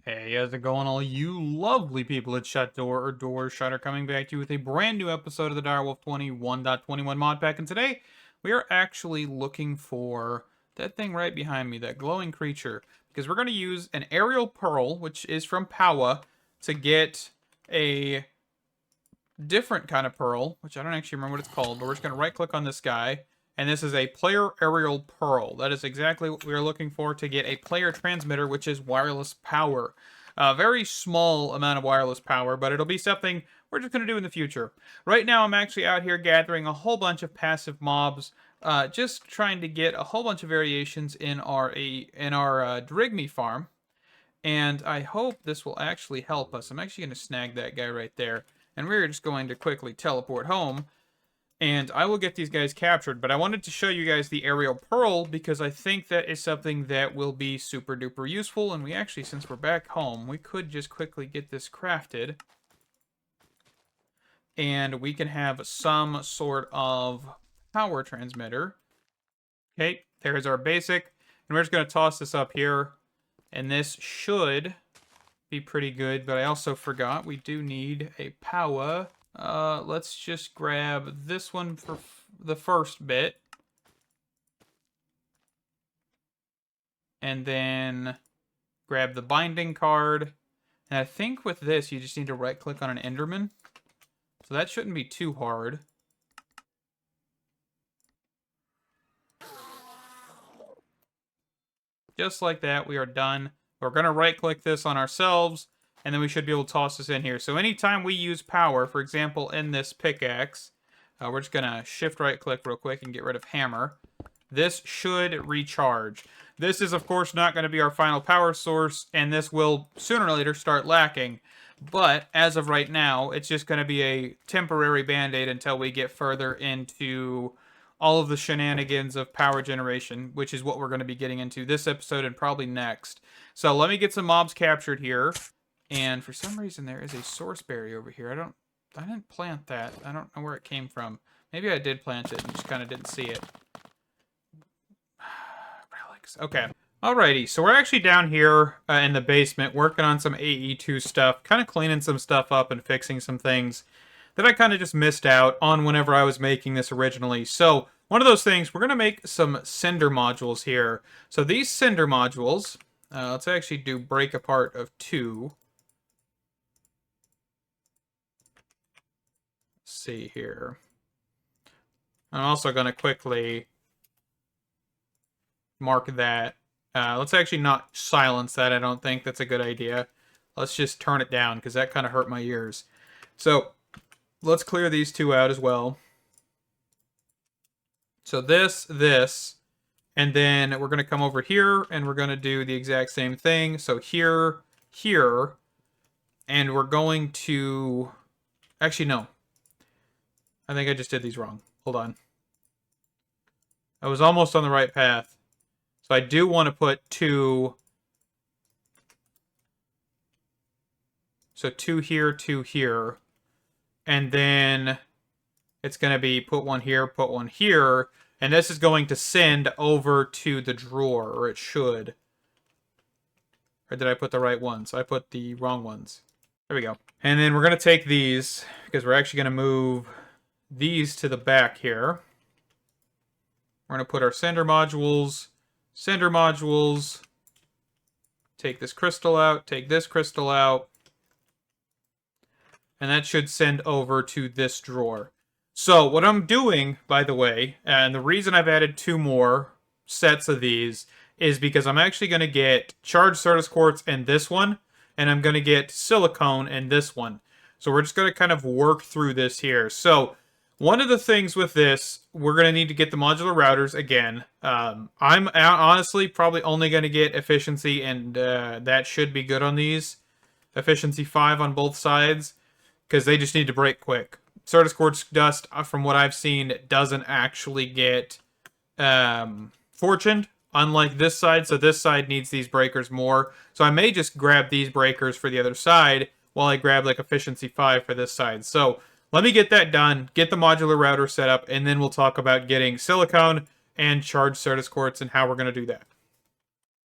Hey, how's it going, all you lovely people at Shut Door or Door Shutter, coming back to you with a brand new episode of the Direwolf20 1.21 mod pack. And today, we are actually looking for that thing right behind me, that glowing creature, because we're going to use an aerial pearl, which is from Powa, to get a different kind of pearl, which I don't actually remember what it's called, but we're just going to right-click on this guy. And this is a player aerial pearl. That is exactly what we are looking for to get a player transmitter, which is wireless power. A very small amount of wireless power, but it'll be something we're just going to do in the future. Right now, I'm actually out here gathering a whole bunch of passive mobs, just trying to get a whole bunch of variations in our Drigme farm. And I hope this will actually help us. I'm actually going to snag that guy right there. And we're just going to quickly teleport home. And I will get these guys captured, but I wanted to show you guys the aerial pearl because I think that is something that will be super duper useful. And we actually, since we're back home, we could just quickly get this crafted. And we can have some sort of power transmitter. Okay, there's our basic. And we're just going to toss this up here. And this should be pretty good, but I also forgot we do need a power. Let's just grab this one for the first bit. And then grab the binding card. And I think with this, you just need to right-click on an Enderman. So that shouldn't be too hard. Just like that, we are done. We're going to right-click this on ourselves. And then we should be able to toss this in here. So anytime we use power, for example, in this pickaxe, we're just going to shift right-click real quick and get rid of hammer. This should recharge. This is, of course, not going to be our final power source, and this will sooner or later start lacking. But as of right now, it's just going to be a temporary band-aid until we get further into all of the shenanigans of power generation, which is what we're going to be getting into this episode and probably next. So let me get some mobs captured here. And for some reason, there is a source berry over here. I didn't plant that. I don't know where it came from. Maybe I did plant it and just kind of didn't see it. Relics. Okay. Alrighty. So we're actually down here in the basement working on some AE2 stuff, kind of cleaning some stuff up and fixing some things that I kind of just missed out on whenever I was making this originally. So one of those things, we're going to make some cinder modules here. So these cinder modules, let's actually do break apart of 2. See here. I'm also going to quickly mark that. Let's actually not silence that. I don't think that's a good idea. Let's just turn it down because that kind of hurt my ears. So let's clear these 2 out as well. So this, and then we're going to come over here and we're going to do the exact same thing. So here, and we're going to, actually no. I think I just did these wrong. Hold on. I was almost on the right path. So I do want to put 2. So 2 here, 2 here. And then it's going to be put 1 here, put 1 here. And this is going to send over to the drawer, or it should. Or did I put the right ones? I put the wrong ones. There we go. And then we're going to take these, because we're actually going to move these to the back here. We're going to put our cinder modules, take this crystal out, take this crystal out, and that should send over to this drawer. So what I'm doing, by the way, and the reason I've added 2 more sets of these is because I'm actually going to get charged Certus Quartz in this one, and I'm going to get silicone in this one. So we're just going to kind of work through this here. So one of the things with this, we're going to need to get the modular routers again. I'm honestly probably only going to get efficiency, and that should be good on these. Efficiency 5 on both sides, because they just need to break quick. Certus Quartz dust, from what I've seen, doesn't actually get fortuned, unlike this side. So this side needs these breakers more. So I may just grab these breakers for the other side, while I grab like efficiency 5 for this side. So let me get that done, get the modular router set up, and then we'll talk about getting silicone and charged Certus Quartz and how we're going to do that.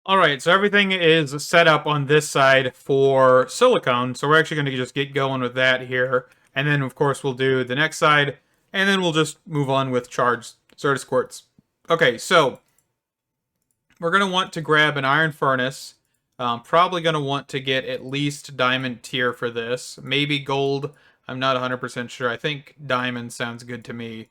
All right, so everything is set up on this side for silicone, so we're actually going to just get going with that here. And then, of course, we'll do the next side, and then we'll just move on with charged Certus Quartz. Okay, so we're going to want to grab an iron furnace. Probably going to want to get at least diamond tier for this. Maybe gold. I'm not 100% sure. I think diamond sounds good to me.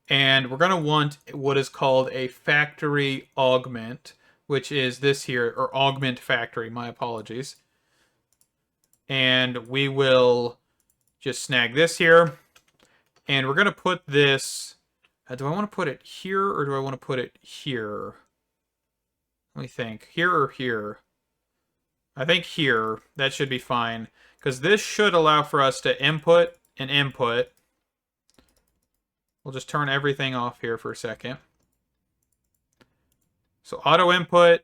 And we're going to want what is called a factory augment, which is this here, or augment factory, my apologies. And we will just snag this here. And we're going to put this, do I want to put it here or do I want to put it here? Let me think, here or here? I think here, that should be fine. Because this should allow for us to input and input. We'll just turn everything off here for a second. So auto input,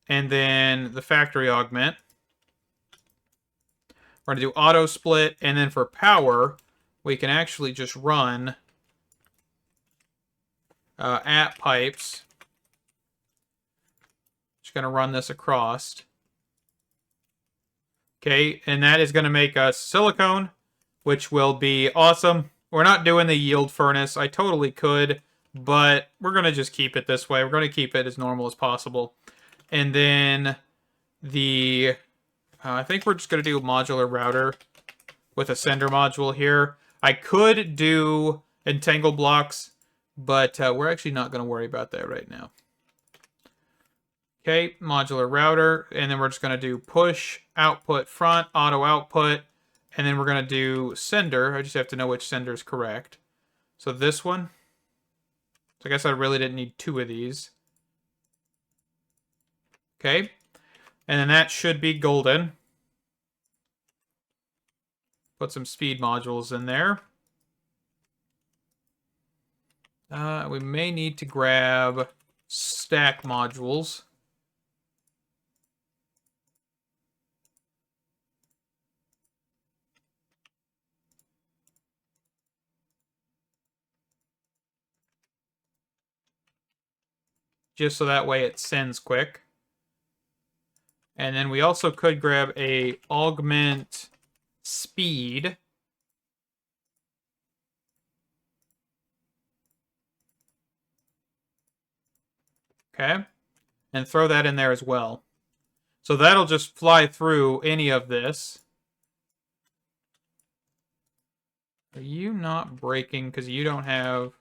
and then the factory augment. We're going to do auto split, and then for power, we can actually just run at pipes. Just going to run this across. Okay, and that is going to make us silicone, which will be awesome. We're not doing the yield furnace. I totally could, but we're going to just keep it this way. We're going to keep it as normal as possible. And then the, I think we're just going to do a modular router with a sender module here. I could do entangle blocks, but we're actually not going to worry about that right now. Okay, modular router, and then we're just going to do push, output, front, auto output, and then we're going to do sender. I just have to know which sender is correct. So this one. So I guess I really didn't need two of these. Okay, and then that should be golden. Put some speed modules in there. We may need to grab stack modules. Just so that way it sends quick. And then we also could grab a augment speed. Okay. And throw that in there as well. So that'll just fly through any of this. Are you not breaking because you don't have...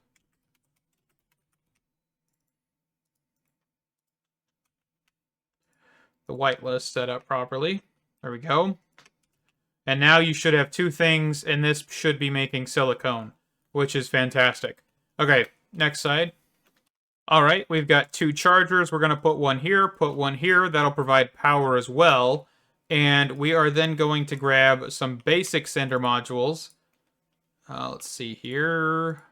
the whitelist set up properly? There we go. And now you should have two things, and this should be making silicone, which is fantastic. Okay, next side. All right, we've got two chargers. We're going to put one here, put one here. That'll provide power as well. And we are then going to grab some basic sender modules. Let's see here.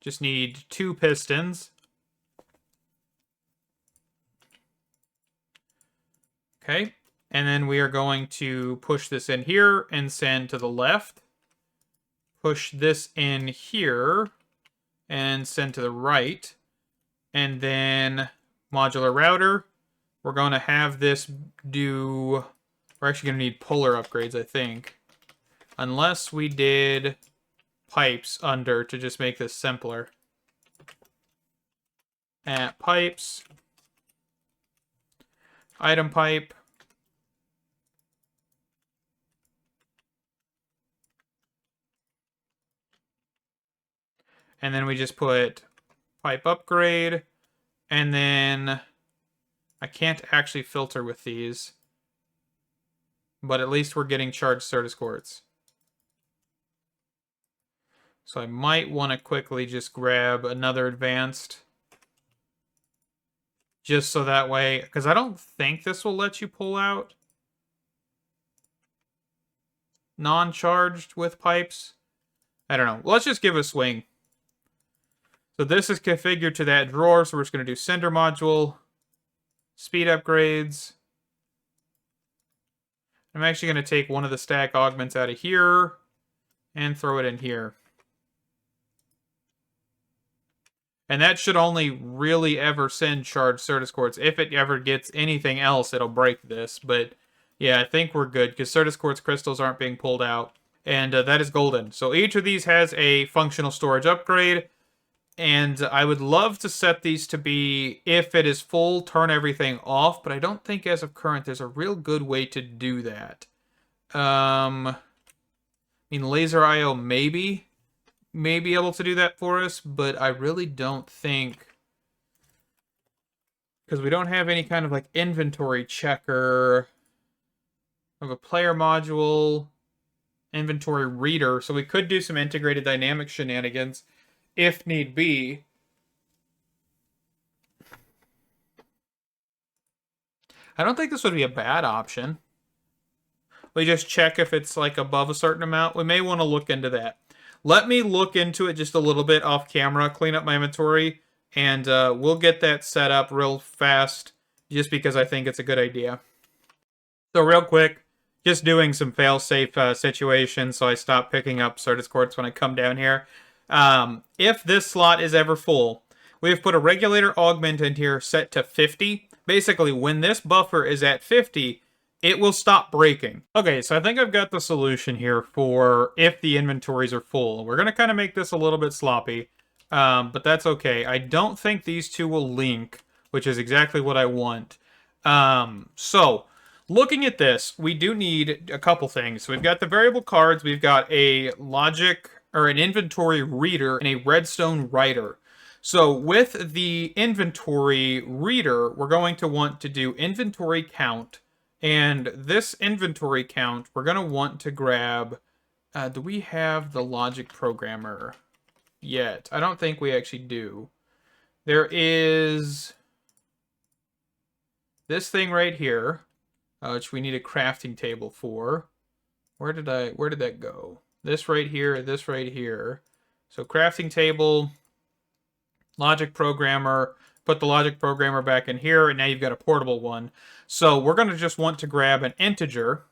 Just need two pistons. Okay, and then we are going to push this in here and send to the left. Push this in here and send to the right. And then modular router. We're going to have this do... we're actually going to need polar upgrades, I think. Unless we did pipes under to just make this simpler. At pipes. Item pipe. And then we just put pipe upgrade. And then I can't actually filter with these. But at least we're getting charged Certus Quartz. So I might want to quickly just grab another advanced. Just so that way, because I don't think this will let you pull out non-charged with pipes. I don't know. Let's just give it a swing. So this is configured to that drawer, so we're just going to do sender module, speed upgrades. I'm actually going to take one of the stack augments out of here and throw it in here. And that should only really ever send charged Certus Quartz. If it ever gets anything else, it'll break this. But yeah, I think we're good because Certus Quartz crystals aren't being pulled out. And that is golden. So each of these has a functional storage upgrade. And I would love to set these to be, if it is full, turn everything off. But I don't think as of current there's a real good way to do that. I mean, laser IO maybe may be able to do that for us, but I really don't think, because we don't have any kind of like inventory checker of a player module, inventory reader, so we could do some integrated dynamic shenanigans if need be. I don't think this would be a bad option. We just check if it's like above a certain amount. We may want to look into that. Let me look into it just a little bit off camera, clean up my inventory, and we'll get that set up real fast just because I think it's a good idea. So real quick, just doing some fail-safe situations so I stop picking up Certus Quartz when I come down here. If this slot is ever full, we have put a regulator augment in here set to 50. Basically, when this buffer is at 50, it will stop breaking. Okay, so I think I've got the solution here for if the inventories are full. We're going to kind of make this a little bit sloppy, but that's okay. I don't think these two will link, which is exactly what I want. So, looking at this, we do need a couple things. So we've got the variable cards, we've got a logic, or an inventory reader, and a redstone writer. So with the inventory reader, we're going to want to do inventory count. And this inventory count, we're going to want to grab... do we have the logic programmer yet? I don't think we actually do. There is this thing right here, which we need a crafting table for. Where did that go? This right here, this right here. So crafting table, logic programmer, put the logic programmer back in here, and now you've got a portable one. So we're going to just want to grab an integer,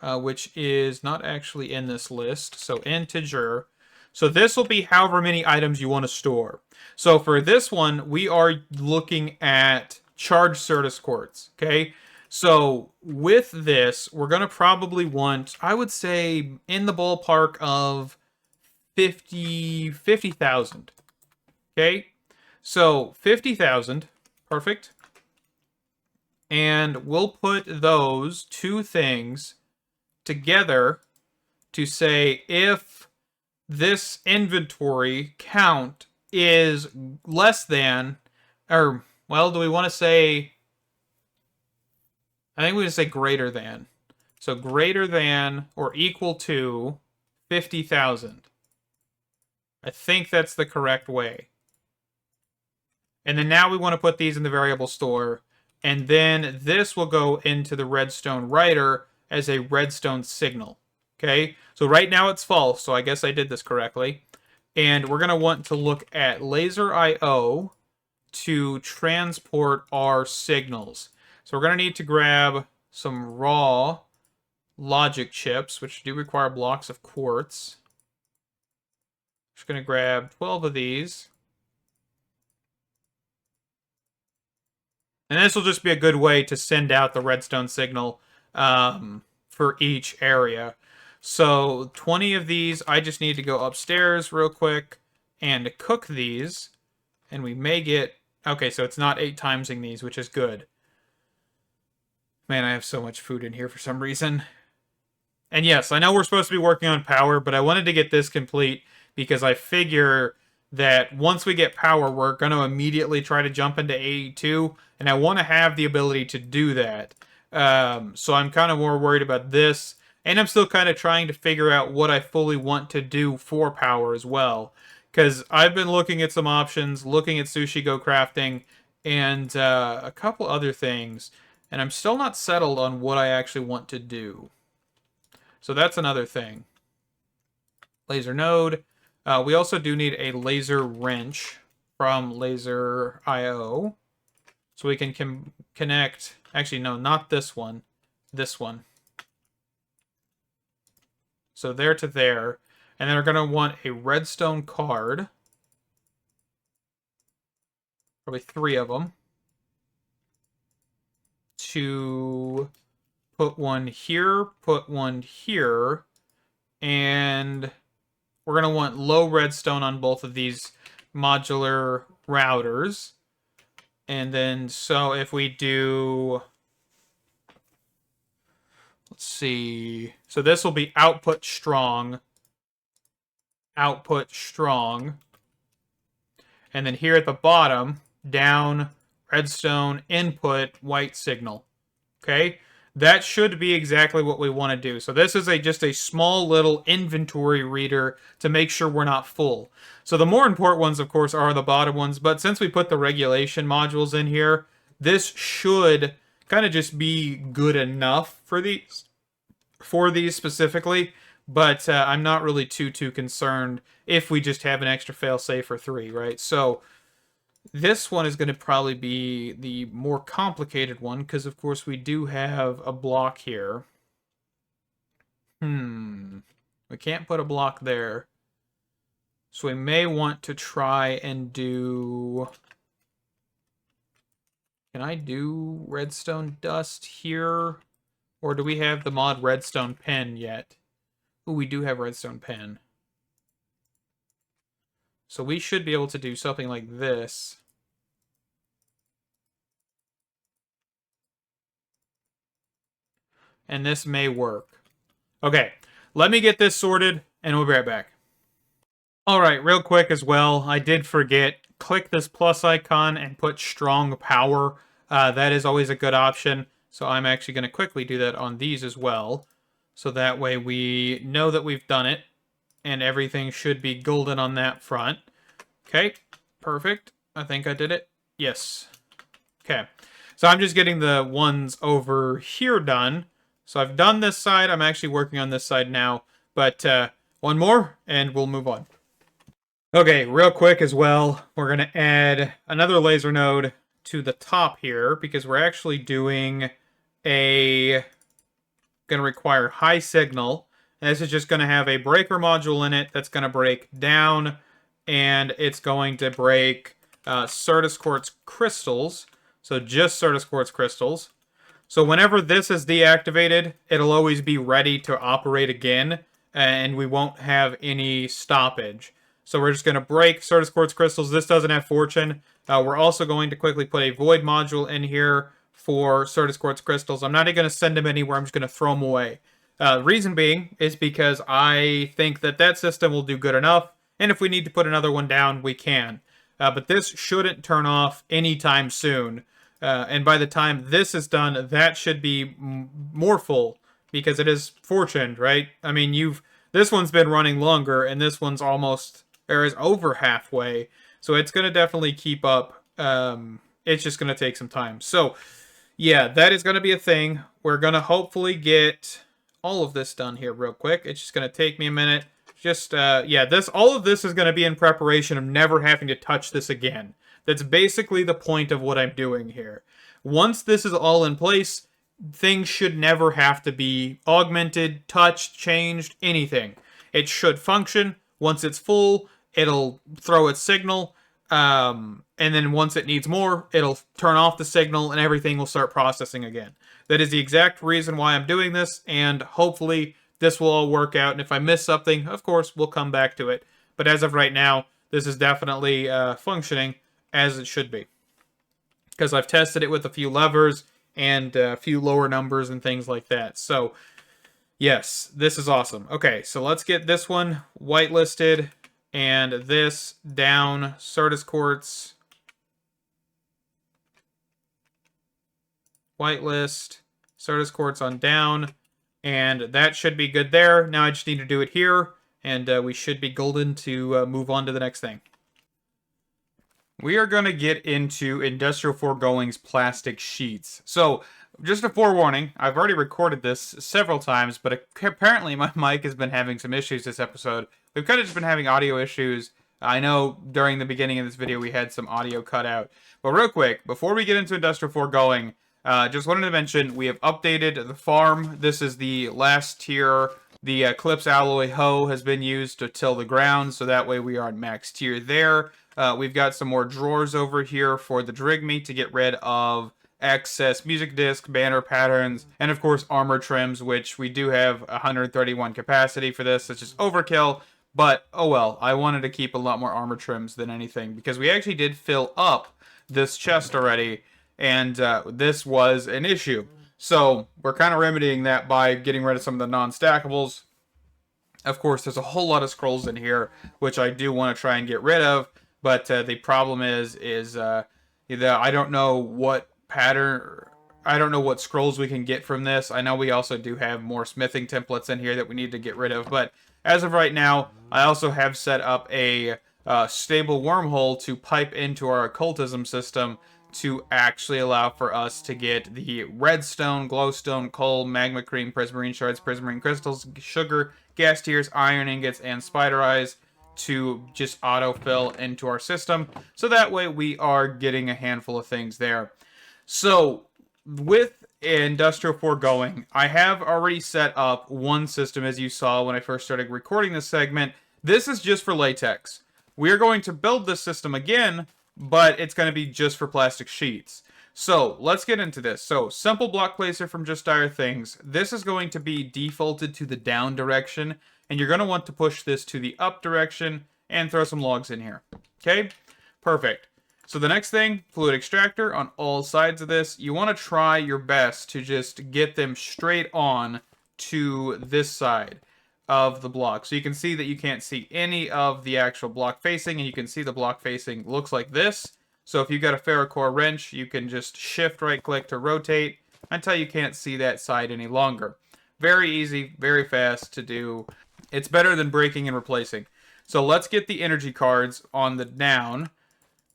which is not actually in this list. So integer. So this will be however many items you want to store. So for this one, we are looking at charged Certus Quartz, okay? So with this, we're going to probably want, I would say, in the ballpark of 50,000. Okay? So 50,000. Perfect. And we'll put those two things together to say if this inventory count is less than, or, well, do we want to say... I think we just say greater than. So greater than or equal to 50,000. I think that's the correct way. And then now we want to put these in the variable store. And then this will go into the redstone writer as a redstone signal. Okay? So right now it's false, so I guess I did this correctly. And we're going to want to look at laser IO to transport our signals. So we're going to need to grab some raw logic chips, which do require blocks of quartz. Just going to grab 12 of these. And this will just be a good way to send out the redstone signal for each area. So 20 of these, I just need to go upstairs real quick and cook these. And we may get... Okay, so it's not 8 timesing these, which is good. Man, I have so much food in here for some reason. And yes, I know we're supposed to be working on power, but I wanted to get this complete because I figure that once we get power, we're going to immediately try to jump into AE2, and I want to have the ability to do that. So I'm kind of more worried about this, and I'm still kind of trying to figure out what I fully want to do for power as well. Because I've been looking at some options, looking at Sushi Go Crafting, and a couple other things. And I'm still not settled on what I actually want to do. So that's another thing. Laser node. We also do need a laser wrench from laser IO. So we can connect... Actually, no, not this one. This one. So there to there. And then we're going to want a redstone card. probably 3 of them, to put one here, and we're going to want low redstone on both of these modular routers. And then, so if we do, let's see, so this will be output strong, and then here at the bottom, down, redstone, input, white signal. Okay? That should be exactly what we want to do. So this is just a small little inventory reader to make sure we're not full. So the more important ones, of course, are the bottom ones. But since we put the regulation modules in here, this should kind of just be good enough for these specifically. But I'm not really too concerned if we just have an extra failsafe for 3, right? So this one is going to probably be the more complicated one, because of course we do have a block here. We can't put a block there. So we may want to try and do... Can I do redstone dust here? Or do we have the mod redstone pen yet? Ooh, we do have redstone pen. So we should be able to do something like this. And this may work. Okay, let me get this sorted, and we'll be right back. Alright, real quick as well, I did forget, click this plus icon and put strong power. That is always a good option. So I'm actually going to quickly do that on these as well. So that way we know that we've done it. And everything should be golden on that front. Okay, perfect. I think I did it. Yes. Okay. So I'm just getting the ones over here done. So I've done this side. I'm actually working on this side now. But one more, and we'll move on. Okay, real quick as well, we're going to add another laser node to the top here, because we're actually doing going to require high signal. And this is just going to have a breaker module in it that's going to break down, and it's going to break Certus Quartz crystals. So just Certus Quartz crystals. So whenever this is deactivated, it'll always be ready to operate again, and we won't have any stoppage. So we're just going to break Certus Quartz crystals. This doesn't have fortune. We're also going to quickly put a void module in here for Certus Quartz crystals. I'm not even going to send them anywhere. I'm just going to throw them away. Reason being is because I think that system will do good enough, and if we need to put another one down, we can. But this shouldn't turn off anytime soon. And by the time this is done, that should be more full, because it is fortuned, right? I mean, this one's been running longer, and this one's almost, or is over halfway. So it's going to definitely keep up. It's just going to take some time. So, yeah, that is going to be a thing. We're going to hopefully get all of this done here real quick. It's just going to take me a minute. Just, yeah, all of this is going to be in preparation of never having to touch this again. That's basically the point of what I'm doing here. Once this is all in place, things should never have to be augmented, touched, changed, anything. It should function. Once it's full, it'll throw its signal, and then once it needs more, it'll turn off the signal, and everything will start processing again. That is the exact reason why I'm doing this, and hopefully this will all work out, and if I miss something, of course, we'll come back to it. But as of right now, this is definitely functioning as it should be, because I've tested it with a few levers and a few lower numbers and things like that. So, yes, this is awesome. Okay, so let's get this one whitelisted, and this down, Certus Quartz, whitelist, Certus Quartz on down, and that should be good there. Now I just need to do it here, and we should be golden to move on to the next thing. We are going to get into Industrial Foregoing's plastic sheets. So, just a forewarning, I've already recorded this several times, but apparently my mic has been having some issues this episode. We've kind of just been having audio issues. I know during the beginning of this video we had some audio cut out. But real quick, before we get into Industrial Foregoing, just wanted to mention we have updated the farm. This is the last tier. The Eclipse alloy hoe has been used to till the ground, so that way we are at max tier there. We've got some more drawers over here for the Drig meat to get rid of excess music disc, banner patterns, and of course armor trims, which we do have 131 capacity for this. It's just overkill, but oh well. I wanted to keep a lot more armor trims than anything because we actually did fill up this chest already, and this was an issue. So we're kind of remedying that by getting rid of some of the non-stackables. Of course, there's a whole lot of scrolls in here, which I do want to try and get rid of, but the problem is I don't know what pattern, I don't know what scrolls we can get from this. I know we also do have more smithing templates in here that we need to get rid of, but as of right now, I also have set up a stable wormhole to pipe into our occultism system to actually allow for us to get the redstone, glowstone, coal, magma cream, prismarine shards, prismarine crystals, sugar, gas tiers, iron ingots, and spider eyes to just autofill into our system. So that way we are getting a handful of things there. So with Industrial Foregoing, I have already set up one system, as you saw when I first started recording this segment. This is just for latex. We are going to build this system again, but it's going to be just for plastic sheets. So let's get into this. So simple block placer from Just Dire Things. This is going to be defaulted to the down direction, and you're going to want to push this to the up direction and throw some logs in here. Okay, perfect. So the next thing, fluid extractor on all sides of this. You want to try your best to just get them straight on to this side of the block. So you can see that you can't see any of the actual block facing, and you can see the block facing looks like this. So if you've got a ferrocore wrench, you can just shift right click to rotate until you can't see that side any longer. Very easy, very fast to do. It's better than breaking and replacing. So let's get the energy cards on the down.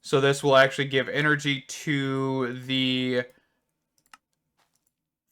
So this will actually give energy to the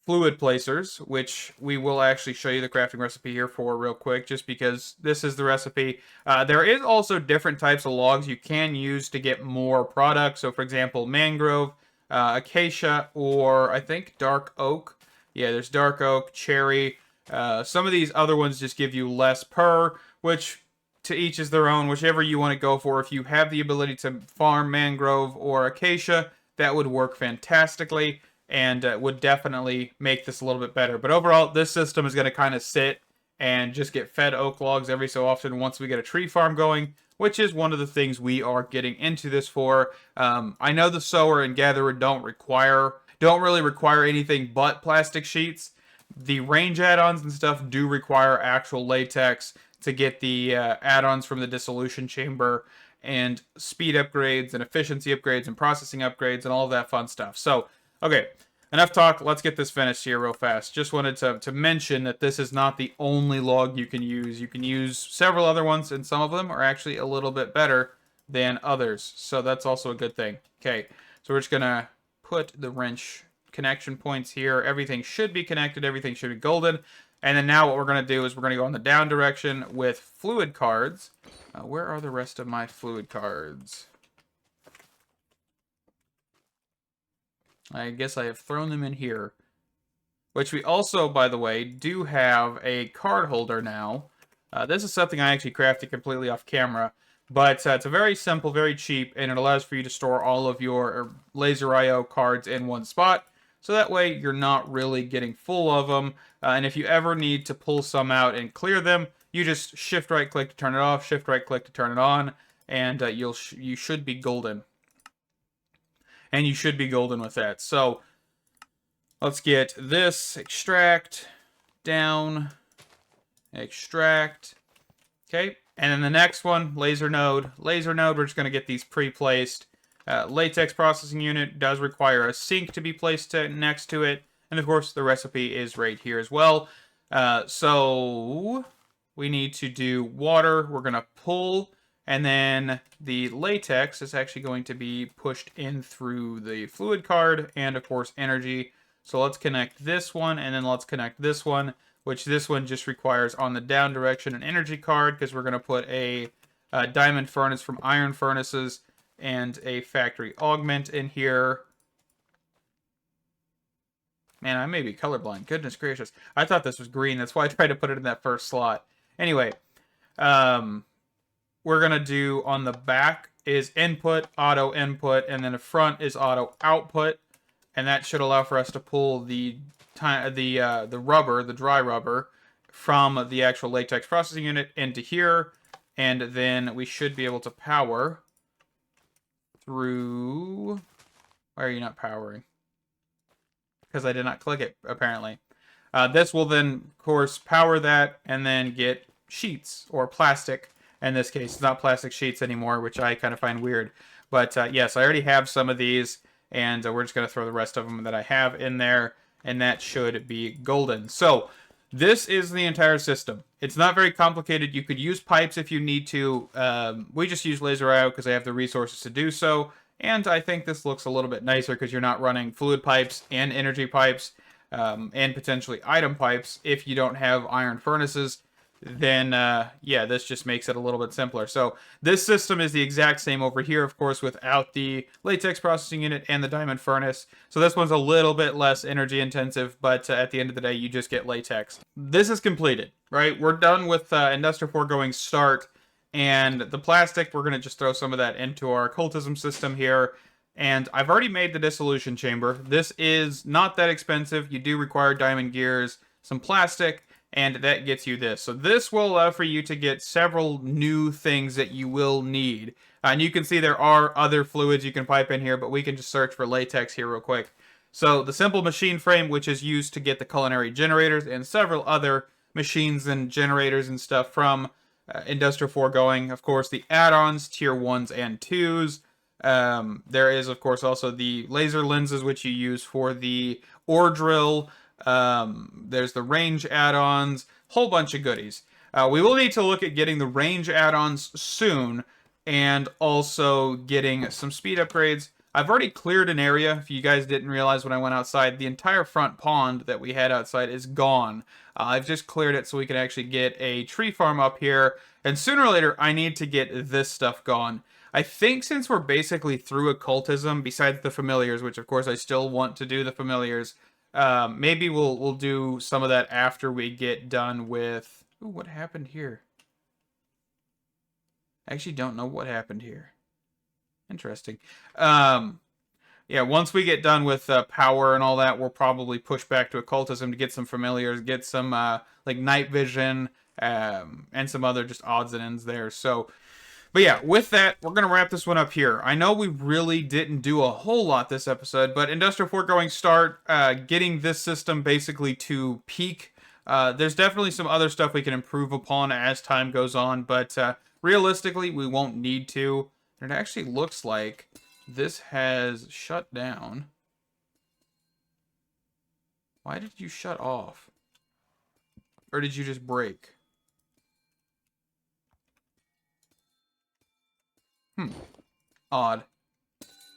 fluid placers, which we will actually show you the crafting recipe here for real quick, just because this is the recipe. There is also different types of logs you can use to get more product. So for example, mangrove, acacia, or I think dark oak. Yeah, there's dark oak, cherry. Some of these other ones just give you less per, which to each is their own, whichever you want to go for. If you have the ability to farm mangrove or acacia, that would work fantastically and would definitely make this a little bit better. But overall, this system is going to kind of sit and just get fed oak logs every so often once we get a tree farm going, which is one of the things we are getting into this for. I know the sower and gatherer don't really require anything but plastic sheets. The range add-ons and stuff do require actual latex to get the add-ons from the dissolution chamber and speed upgrades and efficiency upgrades and processing upgrades and all of that fun stuff. So, okay, enough talk. Let's get this finished here real fast. Just wanted to mention that this is not the only log you can use. You can use several other ones, and some of them are actually a little bit better than others. So that's also a good thing. Okay, so we're just going to put the wrench connection points here. Everything should be connected. Everything should be golden. And then now what we're going to do is we're going to go in the down direction with fluid cards. Where are the rest of my fluid cards? I guess I have thrown them in here. Which we also, by the way, do have a card holder now. This is something I actually crafted completely off camera. But it's a very simple, very cheap, and it allows for you to store all of your Laser IO cards in one spot. So that way you're not really getting full of them. And if you ever need to pull some out and clear them, you just shift right click to turn it off, shift right click to turn it on, and you should be golden. And you should be golden with that. So let's get this, extract, down, extract. Okay, and then the next one, laser node. Laser node, we're just going to get these pre-placed. Latex processing unit does require a sink to be placed next to it. And of course, the recipe is right here as well. So we need to do water. We're going to pull, and then the latex is actually going to be pushed in through the fluid card, and of course, energy. So let's connect this one, and then let's connect this one, which this one just requires on the down direction an energy card, because we're going to put a diamond furnace from iron furnaces and a factory augment in here. Man, I may be colorblind. Goodness gracious. I thought this was green. That's why I tried to put it in that first slot. Anyway, we're going to do on the back is input, auto input, and then the front is auto output, and that should allow for us to pull the rubber, the dry rubber, from the actual latex processing unit into here, and then we should be able to power through... Why are you not powering? Because I did not click it, apparently. This will then, of course, power that and then get sheets, or plastic. In this case, it's not plastic sheets anymore, which I kind of find weird. But yes, I already have some of these, and we're just going to throw the rest of them that I have in there, and that should be golden. So this is the entire system. It's not very complicated. You could use pipes if you need to. We just use laser out because I have the resources to do so. And I think this looks a little bit nicer because you're not running fluid pipes and energy pipes and potentially item pipes. If you don't have iron furnaces, then yeah, this just makes it a little bit simpler. So this system is the exact same over here, of course, without the latex processing unit and the diamond furnace. So this one's a little bit less energy intensive, but at the end of the day, you just get latex. This is completed, right? We're done with Industrial Foregoing Start. And the plastic, we're going to just throw some of that into our cultism system here. And I've already made the dissolution chamber. This is not that expensive. You do require diamond gears, some plastic, and that gets you this. So this will allow for you to get several new things that you will need. And you can see there are other fluids you can pipe in here, but we can just search for latex here real quick. So the simple machine frame, which is used to get the culinary generators and several other machines and generators and stuff from Industrial Foregoing. Of course, the add-ons, tier 1s and 2s. There is, of course, also the laser lenses, which you use for the ore drill. There's the range add-ons, whole bunch of goodies. We will need to look at getting the range add-ons soon, and also getting some speed upgrades. I've already cleared an area. If you guys didn't realize when I went outside, the entire front pond that we had outside is gone. I've just cleared it so we can actually get a tree farm up here. And sooner or later, I need to get this stuff gone. I think since we're basically through occultism, besides the familiars, which of course I still want to do the familiars, maybe we'll do some of that after we get done with... Ooh, what happened here? I actually don't know what happened here. Interesting. Yeah, once we get done with power and all that, we'll probably push back to occultism to get some familiars, get some like night vision, and some other just odds and ends there. So, but yeah, with that, we're going to wrap this one up here. I know we really didn't do a whole lot this episode, but Industrial Foregoing Start, getting this system basically to peak. There's definitely some other stuff we can improve upon as time goes on, but realistically, we won't need to. And it actually looks like this has shut down. Why did you shut off? Or did you just break? Odd.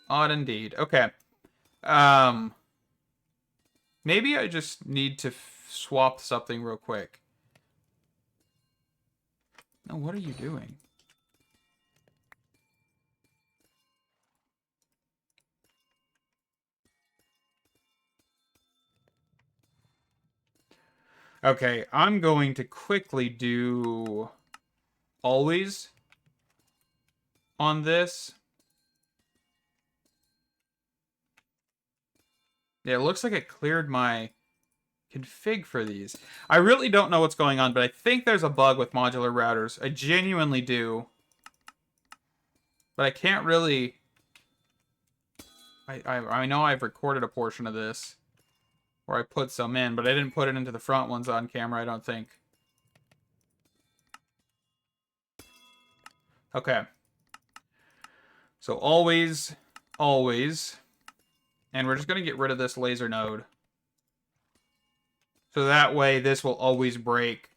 Odd indeed. Okay. Maybe I just need to swap something real quick. No, what are you doing? Okay, I'm going to quickly do always on this. Yeah, it looks like it cleared my config for these. I really don't know what's going on, but I think there's a bug with modular routers. I genuinely do. But I can't really... I know I've recorded a portion of this where I put some in, but I didn't put it into the front ones on camera, I don't think. Okay. So always, always. And we're just going to get rid of this laser node. So that way this will always break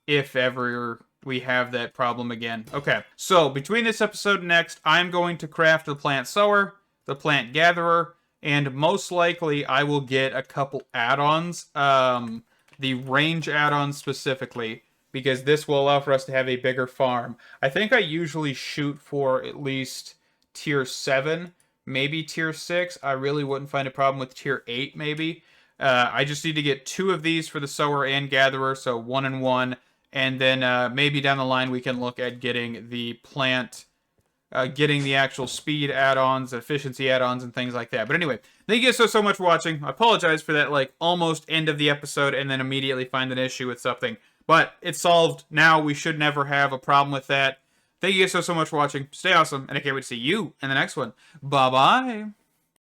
if ever we have that problem again. Okay, so between this episode and next, I'm going to craft the plant sower, the plant gatherer, and most likely I will get a couple add-ons. The range add-ons specifically, because this will allow for us to have a bigger farm. I think I usually shoot for at least tier 7, maybe tier 6. I really wouldn't find a problem with tier 8 maybe. I just need to get 2 of these for the sower and gatherer, so 1 and 1. And then maybe down the line we can look at getting the plant getting the actual speed add-ons, efficiency add-ons, and things like that. But anyway, thank you so much for watching. I apologize for that, like, almost end of the episode and then immediately find an issue with something. But it's solved now. We should never have a problem with that. Thank you so much for watching. Stay awesome, and I can't wait to see you in the next one. Bye-bye.